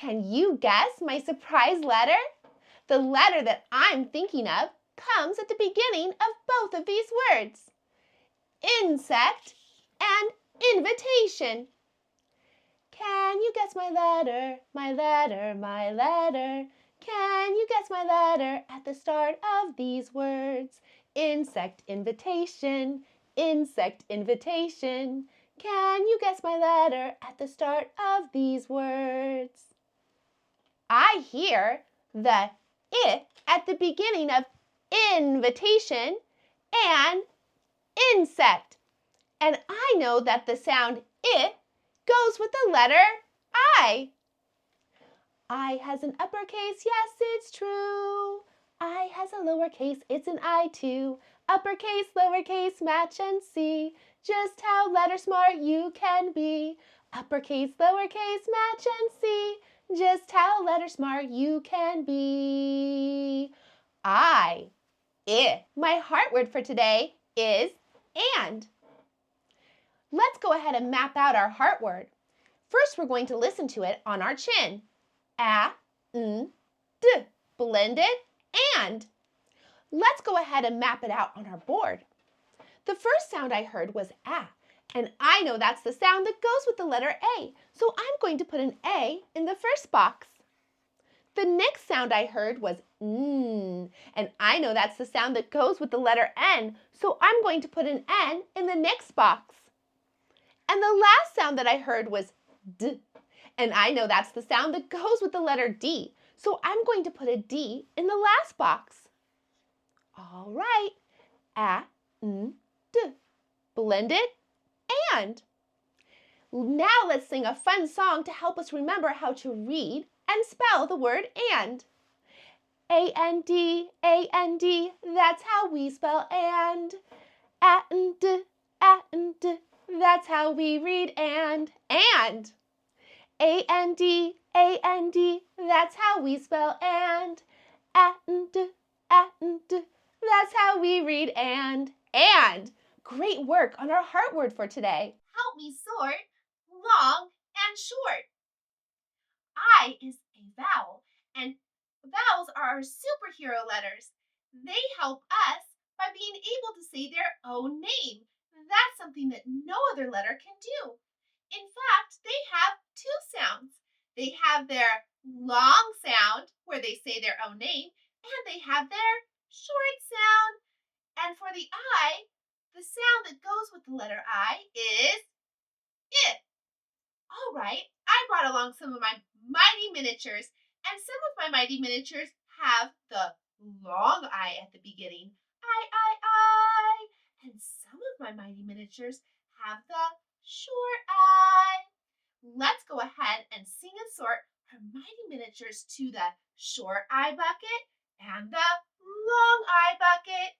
Can you guess my surprise letter? The letter that I'm thinking of comes at the beginning of both of these words. Insect and invitation. Can you guess my letter, my letter, my letter? Can you guess my letter at the start of these words? Insect, invitation, insect, invitation. Can you guess my letter at the start of these words? I hear the I at the beginning of invitation and insect. And I know that the sound I goes with the letter I. I has an uppercase, yes, it's true. I has a lowercase, it's an I too. Uppercase, lowercase, match and see just how letter smart you can be. Uppercase, lowercase, match and see just how letter smart you can be. I. My heart word for today is and. Let's go ahead and map out our heart word. First, we're going to listen to it on our chin. A, n, d, blended and. Let's go ahead and map it out on our board. The first sound I heard was A, and I know that's the sound that goes with the letter A, so I'm going to put an A in the first box. The next sound I heard was N, and I know that's the sound that goes with the letter N, so I'm going to put an N in the next box. And the last sound that I heard was D, and I know that's the sound that goes with the letter D, so I'm going to put a D in the last box. All right, A, N, D, blended and. Now let's sing a fun song to help us remember how to read and spell the word and. A-N-D, A-N-D, that's how we spell and. A-N-D, A-N-D, that's how we read and. And. A-N-D, A-N-D, that's how we spell and. A-N-D, A-N-D, that's how we read and. And. Great work on our heart word for today. Help me sort long and short. I is a vowel, and vowels are our superhero letters. They help us by being able to say their own name. That's something that no other letter can do. In fact, they have two sounds. They have their long sound, where they say their own name, and they have their short sound. And for the I, the sound that goes with the letter I is I. All right, I brought along some of my mighty miniatures, and some of my mighty miniatures have the long I at the beginning, I, and some of my mighty miniatures have the short I. Let's go ahead and sing and sort our mighty miniatures to the short I bucket and the long I bucket.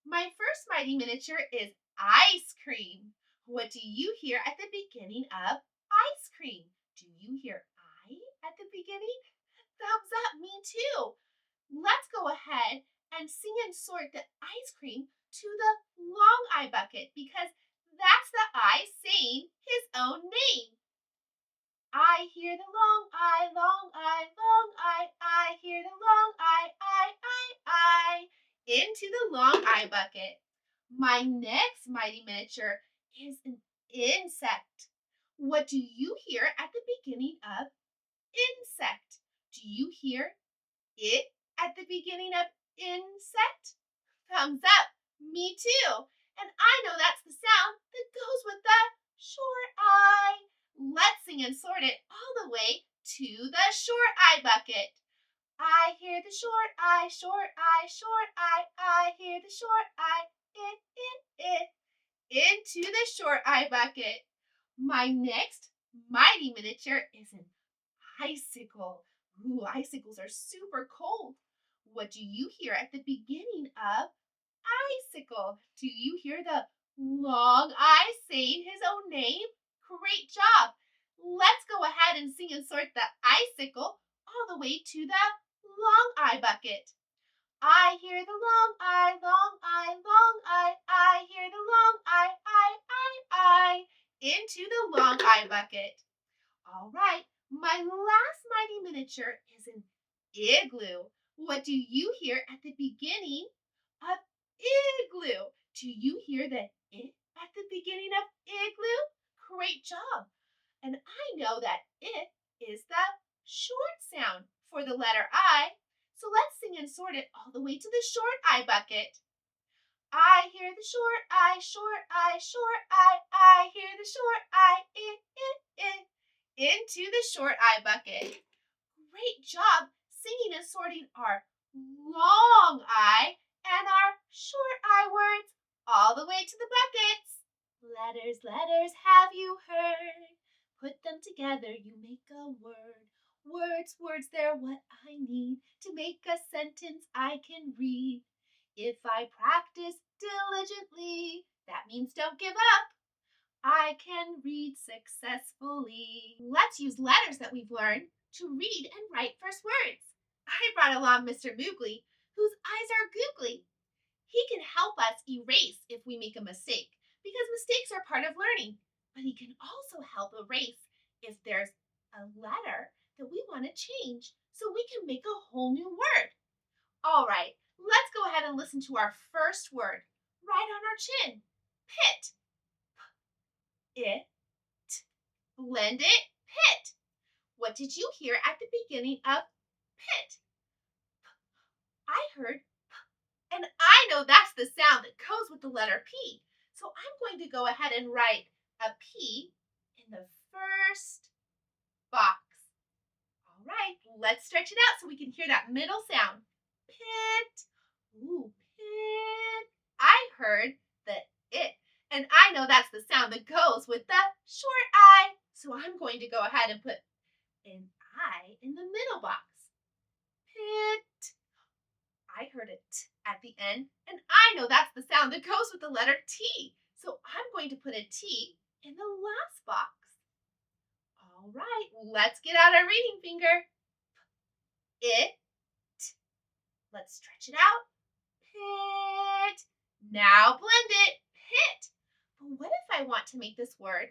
My first mighty miniature is ice cream. What do you hear at the beginning of ice cream? Do you hear I at the beginning? Thumbs up, me too. Let's go ahead and sing and sort the ice cream to the long I bucket, because that's the I saying his own name. I hear the long I, long I, long I hear the long I, into the long I bucket. My next mighty miniature is an insect. What do you hear at the beginning of insect? Do you hear it at the beginning of insect? Thumbs up, me too. And I know that's the sound that goes with the short I. Let's sing and sort it all the way to the short I bucket. I hear the short I, short I, short I hear the short I, it, into the short I bucket. My next mighty miniature is an icicle. Ooh, icicles are super cold. What do you hear at the beginning of icicle? Do you hear the long I saying his own name? Great job. Let's go ahead and sing and sort the icicle all the way to the long I bucket. I hear the long I, long I, long I hear the long I, into the long I bucket. All right, my last mighty picture is an igloo. What do you hear at the beginning of igloo? Do you hear the it at the beginning of igloo? Great job. And I know that it is the short sound for the letter I. So let's sing and sort it all the way to the short I bucket. I hear the short I, short I, short I hear the short I, it. Into the short I bucket. Great job singing and sorting our long I and our short I words all the way to the buckets. Letters, letters, have you heard? Put them together, you make a word. Words, words, they're what I need to make a sentence I can read. If I practice diligently, that means don't give up, I can read successfully. Let's use letters that we've learned to read and write first words. I brought along Mr. Moogly, whose eyes are googly. He can help us erase if we make a mistake, because mistakes are part of learning. But he can also help erase if there's a letter that we want to change so we can make a whole new word. All right, let's go ahead and listen to our first word right on our chin. Pit. It. Blend it. Pit. What did you hear at the beginning of pit? I heard P, and I know that's the sound that goes with the letter P. So I'm going to go ahead and write a P in the first box. All right, let's stretch it out so we can hear that middle sound. Pit. Ooh, pit. I heard the it, and I know that's the sound that goes with the short I. So I'm going to go ahead and put an I in the middle box. Pit. I heard a T at the end, and I know that's the sound that goes with the letter T. So I'm going to put a T in the last box. All right, let's get out our reading finger. It. Let's stretch it out. Pit. Now blend it. Pit. But what if I want to make this word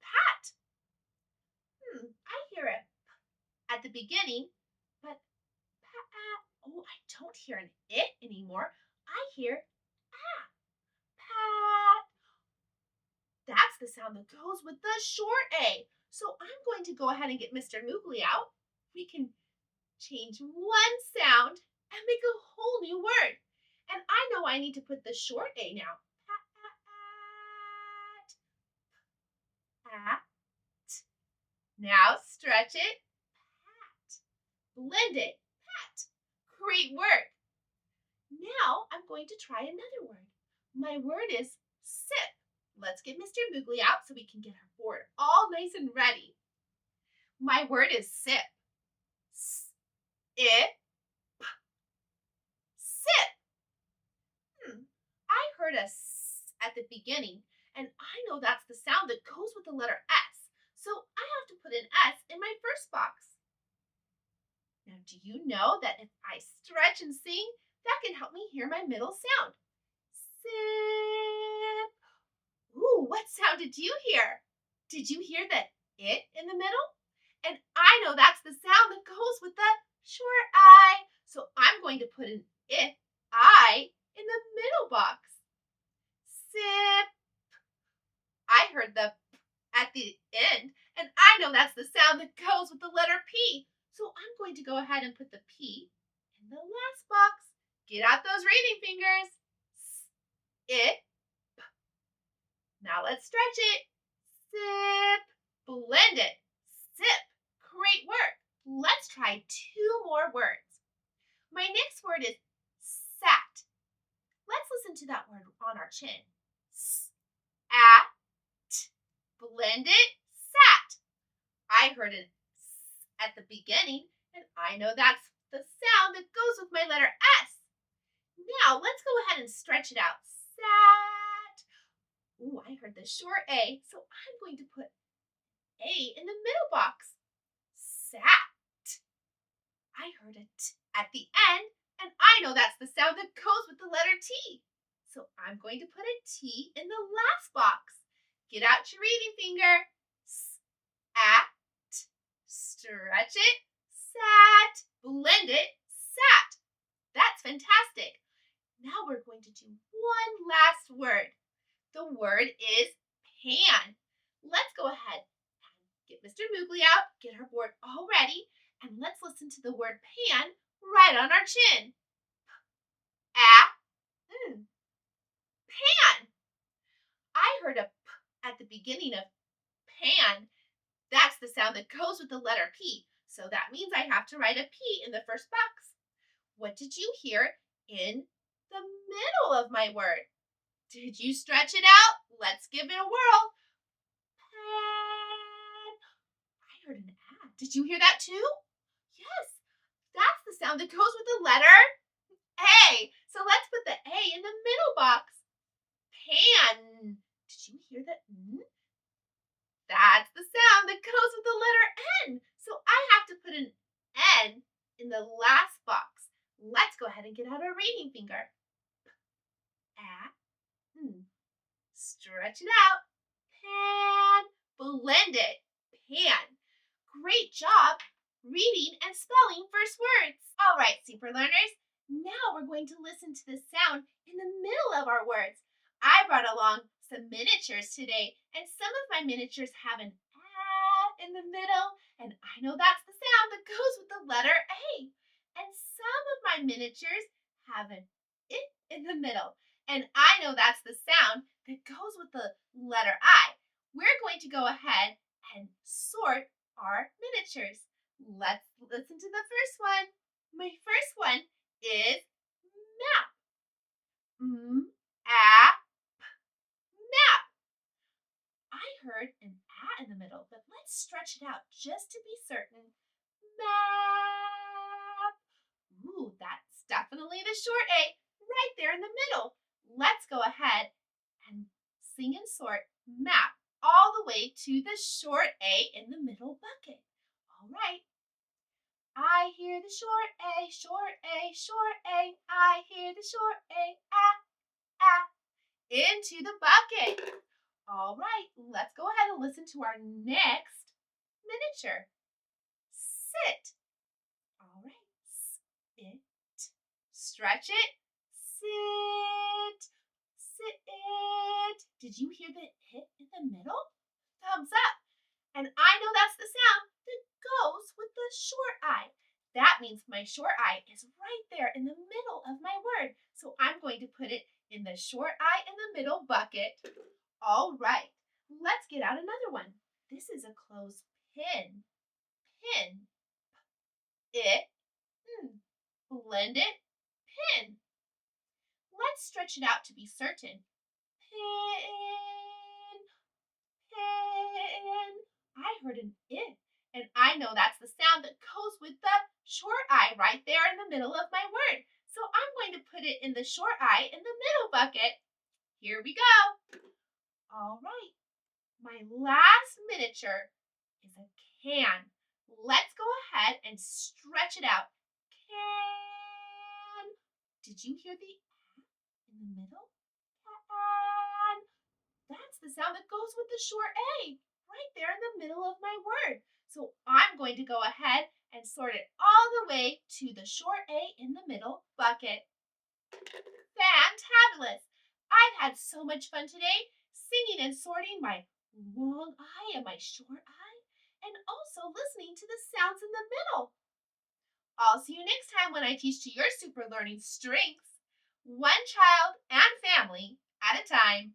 pat? I hear a P at the beginning, but pat. Oh, I don't hear an it anymore. I hear ah. Pat. That's the sound that goes with the short A. So I'm going to go ahead and get Mr. Moogly out. We can change one sound and make a whole new word. And I know I need to put the short A now. Pat. Now stretch it. Pat. Blend it. Pat. Great work. Now I'm going to try another word. My word is sip. Let's get Mr. Moogly out so we can get our board all nice and ready. My word is sip. Sip. Sip. I heard a S at the beginning, and I know that's the sound that goes with the letter S. So I have to put an S in my first box. Now, do you know that if I stretch and sing, that can help me hear my middle sound? Sip. Ooh, what sound did you hear? Did you hear the it in the middle? And I know that's the sound that goes with the short I. So I'm going to put an it, I, in the middle box. Sip. I heard the P at the end, and I know that's the sound that goes with the letter P. So I'm going to go ahead and put the P in the last box. Get out those reading fingers. It. P. Now let's stretch it. Sip. Blend it. Sip. Great work. Let's try two more words. My next word is sat. Let's listen to that word on our chin. At. Blend it. Sat. I heard an S at the beginning, and I know that's the sound that goes with my letter S. Now let's go ahead and stretch it out. Sat. Ooh, I heard the short A, so I'm going to put A in the middle box. Sat. I heard a T at the end, and I know that's the sound that goes with the letter T. So I'm going to put a T in the last box. Get out your reading finger. At. Stretch it. blended, sat. That's fantastic. Now we're going to do one last word. The word is pan. Let's go ahead and get Mr. Moogly out, get our board all ready, and let's listen to the word pan right on our chin. Pan. I heard a p at the beginning of pan. That's the sound that goes with the letter P. So that means I have to write a P in the first box. What did you hear in the middle of my word? Did you stretch it out? Let's give it a whirl. Pan. I heard an A. Did you hear that too? Yes, that's the sound that goes with the letter A. So let's put the A in the middle box. Pan. Did you hear that? That's the sound that goes with the letter N. So I have to put an N in the last box. Let's go ahead and get out our reading finger. Stretch it out. Pan. Blend it. Pan. Great job reading and spelling first words. All right, super learners. Now we're going to listen to the sound in the middle of our words. I brought along some miniatures today, and some of my miniatures have an A in the middle, and I know that's the sound that goes with the letter A. And some of my miniatures have an I in the middle, and I know that's the sound that goes with the letter I. We're going to go ahead and sort our miniatures. Let's listen to the first one. My first one is map. Map. I heard an A in the middle, but let's stretch it out just to be certain. Map. Ooh, that's definitely the short A right there in the middle. Let's go ahead and sing and sort map all the way to the short A in the middle bucket. All right. I hear the short A, short A, short A. I hear the short A, into the bucket. All right, let's go ahead and listen to our next miniature. Sit. All right, sit. Stretch it. Sit. Sit. Did you hear the hit in the middle? Thumbs up. And I know that's the sound that goes with the short I. That means my short I is right there in the middle of my word. So I'm going to put it in the short I in the middle bucket. All right, let's get out another one. This is a closed pin. Pin. It. Blend it. Pin. Let's stretch it out to be certain. Pin. Pin. I heard an I, and I know that's the sound that goes with the short I right there in the middle of my word. So I'm going to put it in the short I in the middle bucket. Here we go. All right. My last miniature is a can. Let's go ahead and stretch it out. Can. Did you hear the in the middle? Can. That's the sound that goes with the short A right there in the middle of my word. So I'm going to go ahead and sort it all the way to the short A in the middle bucket. Fantabulous! I've had so much fun today singing and sorting my long I and my short I, and also listening to the sounds in the middle. I'll see you next time when I teach to your super learning strengths, one child and family at a time.